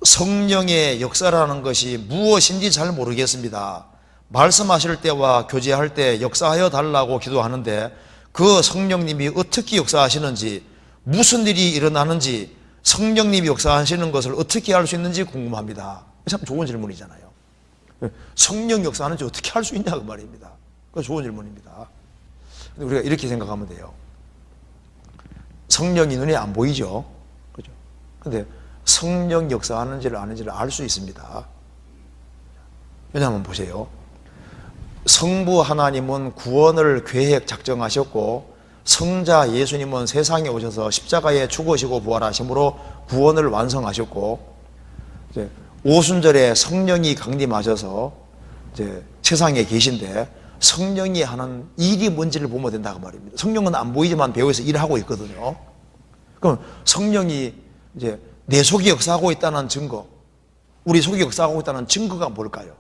성령의 역사라는 것이 무엇인지 잘 모르겠습니다. 말씀하실 때와 교제할 때 역사하여 달라고 기도하는데 그 성령님이 어떻게 역사하시는지, 무슨 일이 일어나는지, 성령님이 역사하시는 것을 어떻게 알 수 있는지 궁금합니다. 참 좋은 질문이잖아요. 성령 역사하는지 어떻게 알 수 있냐 그 말입니다. 그 좋은 질문입니다. 근데 우리가 이렇게 생각하면 돼요. 성령이 눈에 안 보이죠. 그죠? 근데 성령 역사하는지를 아는지를 알 수 있습니다. 왜냐하면 보세요. 성부 하나님은 구원을 계획 작정하셨고, 성자 예수님은 세상에 오셔서 십자가에 죽으시고 부활하심으로 구원을 완성하셨고, 이제 오순절에 성령이 강림하셔서 이제 세상에 계신데 성령이 하는 일이 뭔지를 보면 된다고 말입니다. 성령은 안 보이지만 배후에서 일하고 있거든요. 그럼 성령이 이제 내 속에 역사하고 있다는 증거, 우리 속에 역사하고 있다는 증거가 뭘까요?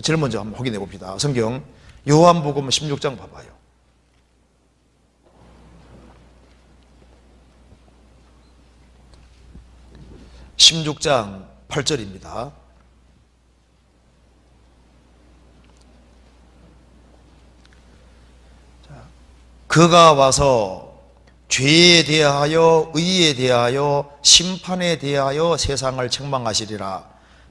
제일 먼저 한번 확인해 봅시다. 성경 요한복음 16장 봐봐요. 16장 8절입니다. 그가 와서 죄에 대하여 의에 대하여 심판에 대하여 세상을 책망하시리라.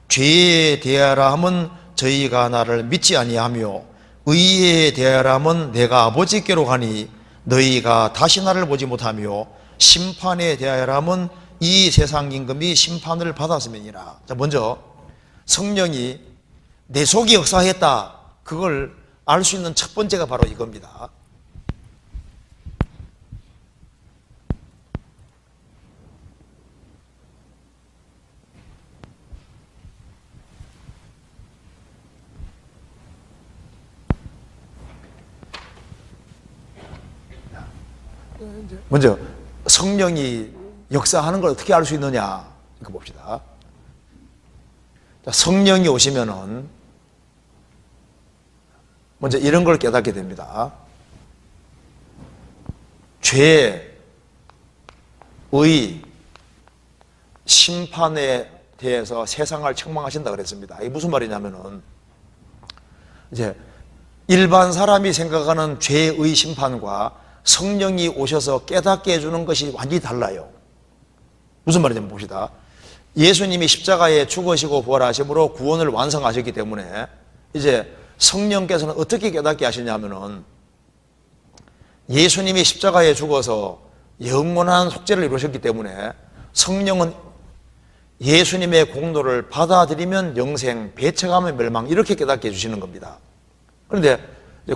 죄에 대하라 함은 저희가 나를 믿지 아니하며 의에 대하라 함은 내가 아버지께로 가니 너희가 다시 나를 보지 못하며 심판에 대하라 함은 이 세상 임금이 심판을 받았음이니라. 자, 먼저 성령이 내 속에 역사했다, 그걸 알 수 있는 첫 번째가 바로 이겁니다. 먼저 성령이 역사하는 걸 어떻게 알 수 있느냐, 이거 봅시다. 성령이 오시면은 먼저 이런 걸 깨닫게 됩니다. 죄, 의, 심판에 대해서 세상을 책망하신다 그랬습니다. 이게 무슨 말이냐면은 이제 일반 사람이 생각하는 죄의 심판과 성령이 오셔서 깨닫게 해주는 것이 완전히 달라요. 무슨 말이냐면 봅시다. 예수님이 십자가에 죽으시고 부활하심으로 구원을 완성하셨기 때문에 이제 성령께서는 어떻게 깨닫게 하시냐면은 예수님이 십자가에 죽어서 영원한 속죄를 이루셨기 때문에 성령은 예수님의 공로를 받아들이면 영생, 배척하면 멸망, 이렇게 깨닫게 해주시는 겁니다. 그런데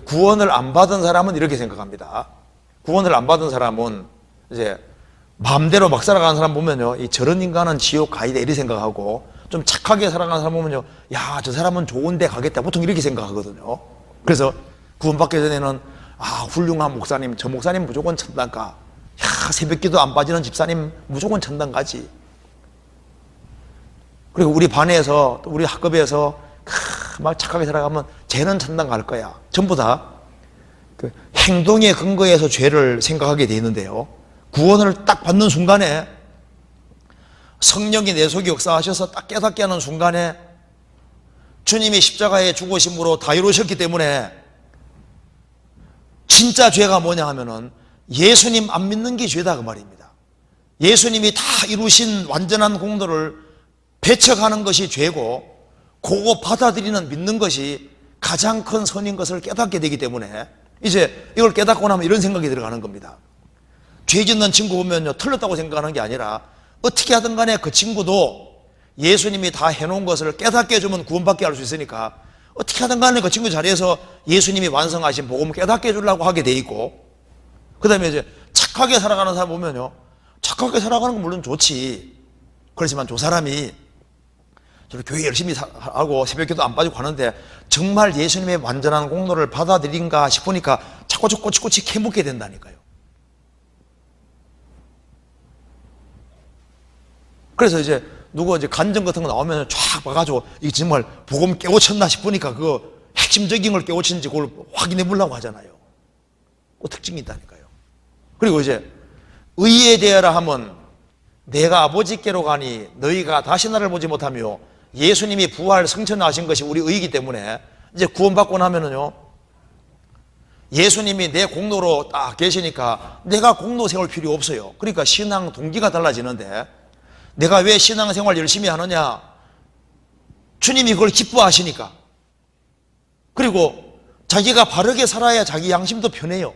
구원을 안 받은 사람은 이렇게 생각합니다. 구원을 안 받은 사람은 이제 마음대로 막 살아가는 사람 보면요, 이 저런 인간은 지옥 가이다 이렇게 생각하고, 좀 착하게 살아가는 사람 보면요, 야, 저 사람은 좋은 데 가겠다, 보통 이렇게 생각하거든요. 그래서 구원받기 전에는 훌륭한 목사님, 저 목사님 무조건 천당 가, 야, 새벽기도 안 빠지는 집사님 무조건 천당 가지. 그리고 우리 반에서, 또 우리 학급에서 막 착하게 살아가면 쟤는 천당 갈 거야. 전부 다 그 행동의 근거에서 죄를 생각하게 돼 있는데요, 구원을 딱 받는 순간에 성령이 내 속에 역사하셔서 딱 깨닫게 하는 순간에 주님이 십자가에 죽으심으로 다 이루셨기 때문에 진짜 죄가 뭐냐 하면은 예수님 안 믿는 게 죄다 그 말입니다. 예수님이 다 이루신 완전한 공로를 배척하는 것이 죄고, 그거 받아들이는 믿는 것이 가장 큰 선인 것을 깨닫게 되기 때문에 이제 이걸 깨닫고 나면 이런 생각이 들어가는 겁니다. 죄 짓는 친구 보면요, 틀렸다고 생각하는 게 아니라 어떻게 하든 간에 그 친구도 예수님이 다 해놓은 것을 깨닫게 해주면 구원받게 할 수 있으니까 어떻게 하든 간에 그 친구 자리에서 예수님이 완성하신 복음을 깨닫게 해주려고 하게 돼 있고, 그 다음에 이제 착하게 살아가는 사람 보면요, 착하게 살아가는 건 물론 좋지. 그렇지만 저 사람이 저를 교회 열심히 하고 새벽기도 안 빠지고 하는데 정말 예수님의 완전한 공로를 받아들인가 싶으니까 자꾸 꼬치꼬치 캐묻게 된다니까요. 그래서 이제 누구 이제 간증 같은 거 나오면 쫙 봐가지고 이게 정말 복음 깨우쳤나 싶으니까 그거 핵심적인 걸 깨우쳤는지 그걸 확인해 보려고 하잖아요. 그 특징이 있다니까요. 그리고 이제 의에 대하라 하면 내가 아버지께로 가니 너희가 다시 나를 보지 못하며, 예수님이 부활 승천하신 것이 우리 의이기 때문에 이제 구원받고 나면은요, 예수님이 내 공로로 딱 계시니까 내가 공로 세울 필요 없어요. 그러니까 신앙 동기가 달라지는데, 내가 왜 신앙생활 열심히 하느냐? 주님이 그걸 기뻐하시니까. 그리고 자기가 바르게 살아야 자기 양심도 편해요.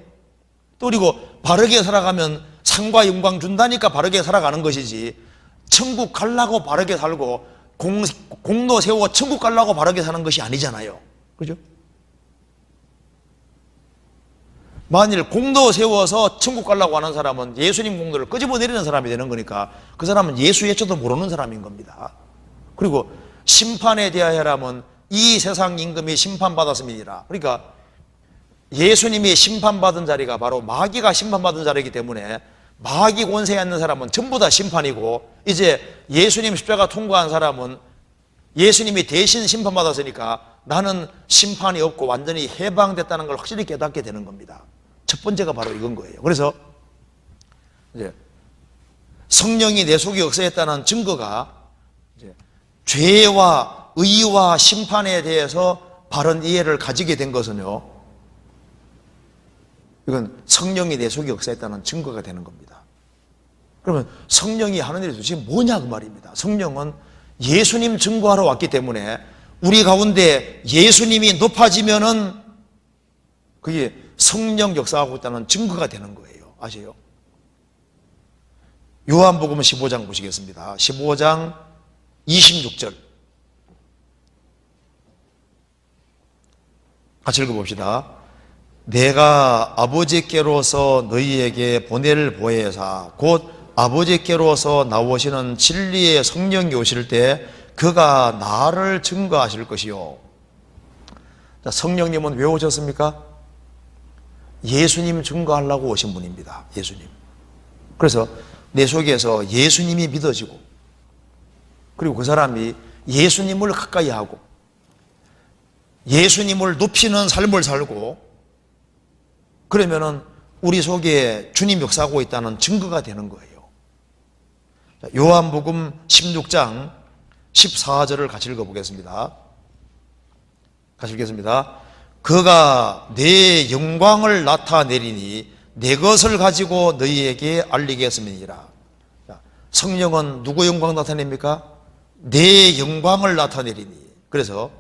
또 그리고 바르게 살아가면 상과 영광 준다니까 바르게 살아가는 것이지, 천국 가려고 바르게 살고 공로 세우고 천국 가려고 바르게 사는 것이 아니잖아요. 그죠? 만일 공로 세워서 천국 가려고 하는 사람은 예수님 공로를 끄집어내리는 사람이 되는 거니까 그 사람은 예수 예초도 모르는 사람인 겁니다. 그리고 심판에 대하여라면 이 세상 임금이 심판받았음이니라. 그러니까 예수님이 심판받은 자리가 바로 마귀가 심판받은 자리이기 때문에 마귀 권세에 있는 사람은 전부 다 심판이고, 이제 예수님 십자가 통과한 사람은 예수님이 대신 심판받았으니까 나는 심판이 없고 완전히 해방됐다는 걸 확실히 깨닫게 되는 겁니다. 첫 번째가 바로 이건 거예요. 그래서 이제 성령이 내 속에 역사했다는 증거가 이제 죄와 의와 심판에 대해서 바른 이해를 가지게 된 것은요, 이건 성령이 내 속에 역사했다는 증거가 되는 겁니다. 그러면 성령이 하는 일이 도대체 뭐냐 그 말입니다. 성령은 예수님 증거하러 왔기 때문에 우리 가운데 예수님이 높아지면은 그게 성령 역사하고 있다는 증거가 되는 거예요. 아세요? 요한복음 15장 보시겠습니다. 15장 26절 같이 읽어봅시다. 내가 아버지께로서 너희에게 보낼 보혜사 곧 아버지께로서 나오시는 진리의 성령이 오실 때 그가 나를 증거하실 것이요. 자, 성령님은 왜 오셨습니까? 예수님 증거하려고 오신 분입니다. 예수님. 그래서 내 속에서 예수님이 믿어지고, 그리고 그 사람이 예수님을 가까이 하고 예수님을 높이는 삶을 살고, 그러면은 우리 속에 주님 역사하고 있다는 증거가 되는 거예요. 요한복음 16장 14절을 같이 읽어보겠습니다. 같이 읽겠습니다. 그가 내 영광을 나타내리니 내 것을 가지고 너희에게 알리겠음이니라. 성령은 누구 영광 나타냅니까? 내 영광을 나타내리니. 그래서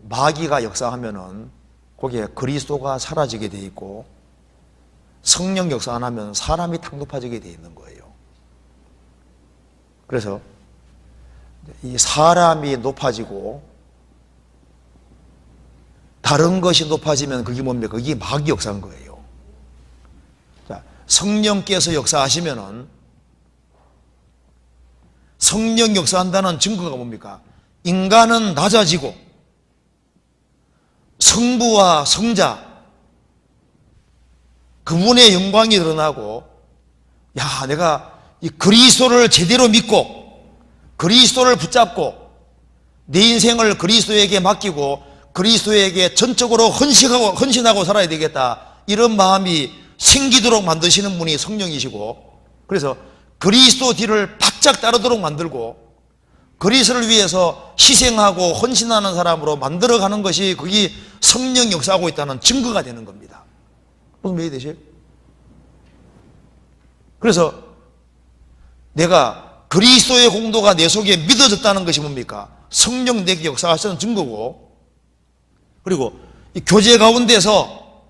마귀가 역사하면은 거기에 그리스도가 사라지게 돼 있고, 성령 역사 안 하면 사람이 탁 높아지게 돼 있는 거예요. 그래서 이 사람이 높아지고 다른 것이 높아지면 그게 뭡니까? 그게 마귀 역사인 거예요. 자, 성령께서 역사하시면은, 성령 역사한다는 증거가 뭡니까? 인간은 낮아지고 성부와 성자 그분의 영광이 드러나고, 야, 내가 이 그리스도를 제대로 믿고 그리스도를 붙잡고 내 인생을 그리스도에게 맡기고 그리스도에게 전적으로 헌신하고 살아야 되겠다, 이런 마음이 생기도록 만드시는 분이 성령이시고, 그래서 그리스도 뒤를 바짝 따르도록 만들고 그리스도를 위해서 희생하고 헌신하는 사람으로 만들어가는 것이 그게 성령 역사하고 있다는 증거가 되는 겁니다. 무슨 말이 되세요? 그래서 내가 그리스도의 공도가 내 속에 믿어졌다는 것이 뭡니까? 성령 내게 역사하시는 증거고, 그리고 이 교제 가운데서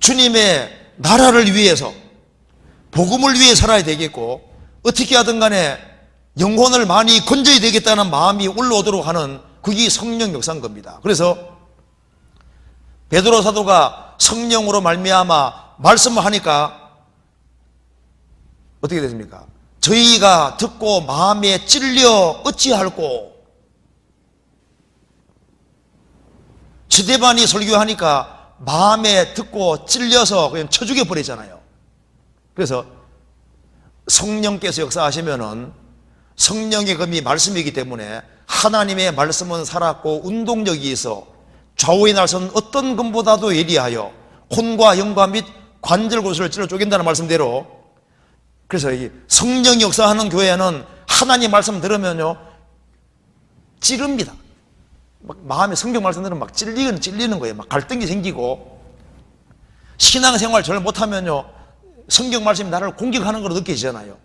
주님의 나라를 위해서 복음을 위해 살아야 되겠고, 어떻게 하든 간에 영혼을 많이 건져야 되겠다는 마음이 올라오도록 하는 그게 성령 역사인 겁니다. 그래서 베드로 사도가 성령으로 말미암아 말씀을 하니까 어떻게 됐습니까? 저희가 듣고 마음에 찔려 어찌할꼬. 스데반이 설교하니까 마음에 듣고 찔려서 그냥 쳐 죽여버리잖아요. 그래서 성령께서 역사하시면은 성령의 검이 말씀이기 때문에 하나님의 말씀은 살았고 운동력이 있어 좌우의 날선 어떤 검보다도 예리하여 혼과 영과 및 관절골수를 찔러 쪼갠다는 말씀대로 그래서 이 성령 역사하는 교회는 하나님 말씀 들으면요 찌릅니다. 막 마음에 성경 말씀 들으면 막 찔리는 거예요. 막 갈등이 생기고, 신앙생활 잘 못하면요 성경 말씀이 나를 공격하는 걸로 느껴지잖아요.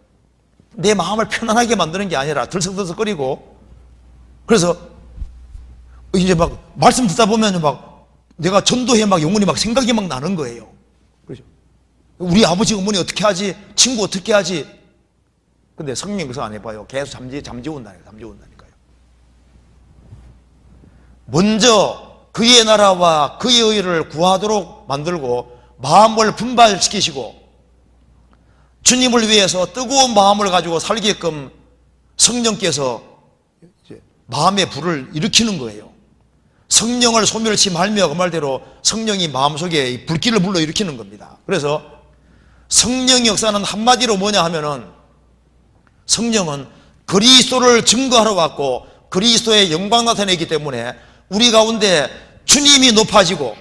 내 마음을 편안하게 만드는 게 아니라 들썩들썩거리고, 그래서 이제 막 말씀 듣다 보면 막 내가 전도해 막 영혼이 막 생각이 막 나는 거예요. 그렇죠? 우리 아버지 어머니 어떻게 하지? 친구 어떻게 하지? 근데 성령 역사 안 해봐요. 계속 잠재운다니까요. 먼저 그의 나라와 그의 의를 구하도록 만들고 마음을 분발시키시고 주님을 위해서 뜨거운 마음을 가지고 살게끔 성령께서 마음의 불을 일으키는 거예요. 성령을 소멸치 말며 그 말대로 성령이 마음속에 불길을 불러일으키는 겁니다. 그래서 성령 역사는 한마디로 뭐냐 하면은, 성령은 그리스도를 증거하러 왔고 그리스도의 영광 나타내기 때문에 우리 가운데 주님이 높아지고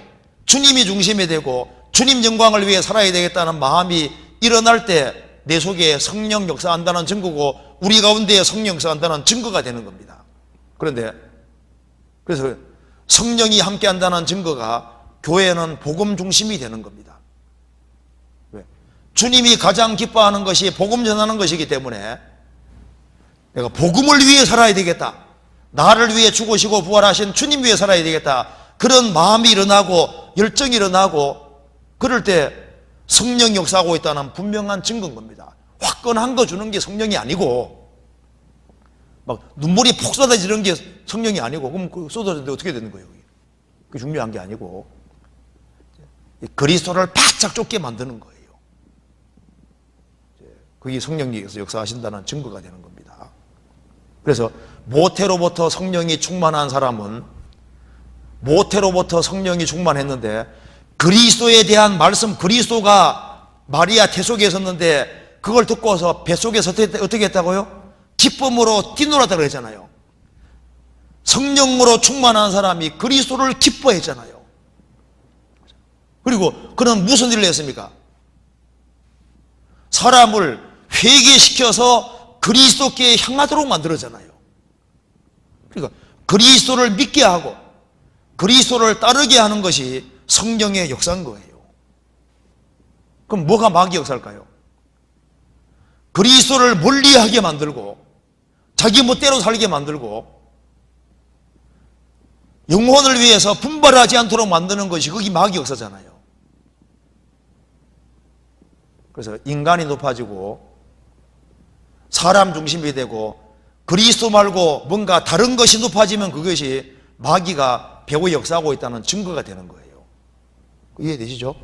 주님이 중심이 되고 주님 영광을 위해 살아야 되겠다는 마음이 일어날 때 내 속에 성령 역사한다는 증거고 우리 가운데 성령 역사한다는 증거가 되는 겁니다. 그런데 그래서 성령이 함께 한다는 증거가 교회는 복음 중심이 되는 겁니다. 왜? 주님이 가장 기뻐하는 것이 복음 전하는 것이기 때문에 내가 복음을 위해 살아야 되겠다, 나를 위해 죽으시고 부활하신 주님 위해 살아야 되겠다, 그런 마음이 일어나고 열정이 일어나고 그럴 때 성령 역사하고 있다는 분명한 증거인 겁니다. 화끈한 거 주는 게 성령이 아니고, 막 눈물이 폭 쏟아지는 게 성령이 아니고, 그럼 그 쏟아지는데 어떻게 되는 거예요? 그게 중요한 게 아니고 그리스도를 바짝 쫓게 만드는 거예요. 그게 성령님께서 역사하신다는 증거가 되는 겁니다. 그래서 모태로부터 성령이 충만한 사람은 모태로부터 성령이 충만했는데 그리스도에 대한 말씀, 그리스도가 마리아 태속에 섰는데 그걸 듣고서 뱃속에서 어떻게 했다고요? 기쁨으로 뛰놀았다고 그랬잖아요. 성령으로 충만한 사람이 그리스도를 기뻐했잖아요. 그리고 그는 무슨 일을 했습니까? 사람을 회개시켜서 그리스도께 향하도록 만들었잖아요. 그러니까 그리스도를 믿게 하고 그리스도를 따르게 하는 것이 성령의 역사인 거예요. 그럼 뭐가 마귀 역사일까요? 그리스도를 멀리하게 만들고 자기 멋대로 살게 만들고 영혼을 위해서 분발하지 않도록 만드는 것이 그게 마귀 역사잖아요. 그래서 인간이 높아지고 사람 중심이 되고 그리스도 말고 뭔가 다른 것이 높아지면 그것이 마귀가 배후 역사하고 있다는 증거가 되는 거예요. 이해되시죠?